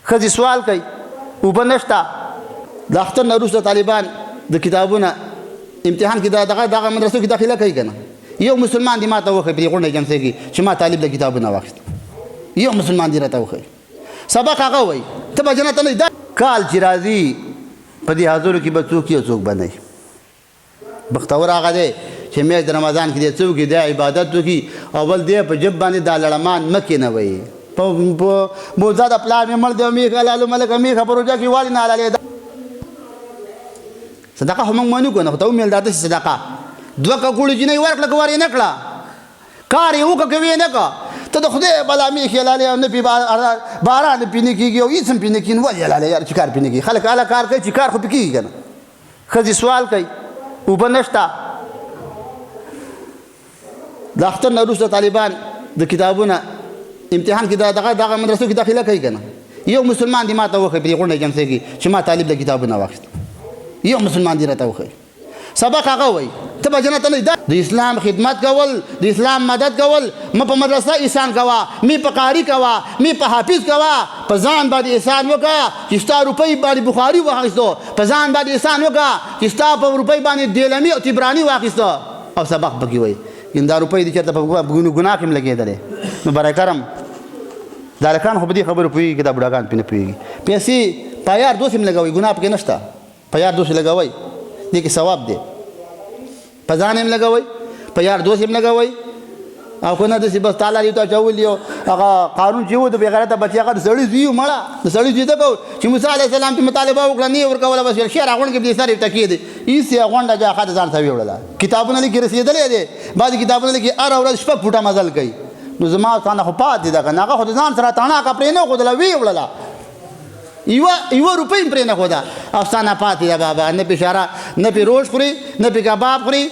ښځې سوال کوي اوبه نشته د اختر نه وروسته طالبان د کتابونه امتحان کې دغه مدرسو کې داخله کوي که نه یو مسلمان دې ما ته وښیي په دې غونډه جلسې کې چې ما طالب له کتابونه واخیست یو مسلمان دې راته وښیي سبق هغه وایي ته به جنت نه دا کال چې راځي په دې حاضرو کې به څوک یو څوک به نه وي بختور هغه دی چې میاشت د رمضان کې دی څوک دی عبادت وکړي اول دی په جب باندې دا لړمان مه کېنوئ په موزه د پلار مې مړ دی میخ حلالو ملکه میخه په روژه کې والې نه حلالېده صدقه خو موږ منو که نه خو ته ومیل دا داسې صدقه دوه ککوړې جینۍ ورکړه که ور یې نه کړه کار یې وکړه که ویې نه کړه ته د خدای بلا میخې حلالې او نه پې باران پې نه کېږي او هېڅ هم پې نه کېږي ولې حلالې یار چې کار پې نه کېږي خلک هله کار کوي چې کار خو پې کېږي که نه ښځې سوال کوي اوبه نشته د اختر نه وروسته طالبان د کتابونه امتحان کې دغه مدرسو کې داخله کوي که نه یو مسلمان دې ما ته وښیي په دې غونډه جلسې کې چې ما طالب له کتابونه واخیست یو مسلمان دې راته وښیي سبق هغه وایي ته به جنت نه د اسلام خدمت کول د اسلام مدد کول مه په مدرسه احسان کوه مې په قاري کوه مې په حافظ کوه په ځان باندې احسان وکړه چې ستا روپۍ باندې بخاري واخیستو په ځان باندې احسان وکړه چې ستا په روپۍ باندې دیلمي او تبراني واخیسته او سبق پکې وایي ان دا روپۍ دې چېرته په ګناه کې هم لګېدلې نو برای کرم دا هلکان خو په دې خبرو پوهېږي که دا بوډاګان پرې نه پوهېږي پیسې په یار دوست هم لګوئ ګناه پکې نشته په یار دوست لګوئ دې کې ثواب دی په ځان هم لګوئ په یار دوست هم لګوئ او که نه داسې بس تاله دې ته اچولي او هغه قانون چې و د بېغیرته بچي هغه د سړي زوی و مړه د سړي زوی ته کو چې موسی علیه السلام چې مطالبه وکړه نه یې ورکوله بس ویل شعر غونډ کې دې سر یې ټکې دی هېڅ یې غونډه جاخه د ځان ته ویوړله کتابونه لیکي رسېدلی دی بعضې کتابونه لیکي هره ورځ شپږ فوټه مزل کوي نو زما او تا نه خو پاتې ده که نه هغه خو د ځان سره تڼاکه پرې نه ښودله ویې وړله یوه روپۍ هم پرې نه ښوده افسانه پاتې ده بابا نه پې شاره نه پې روش خوري نه پې کباب خوري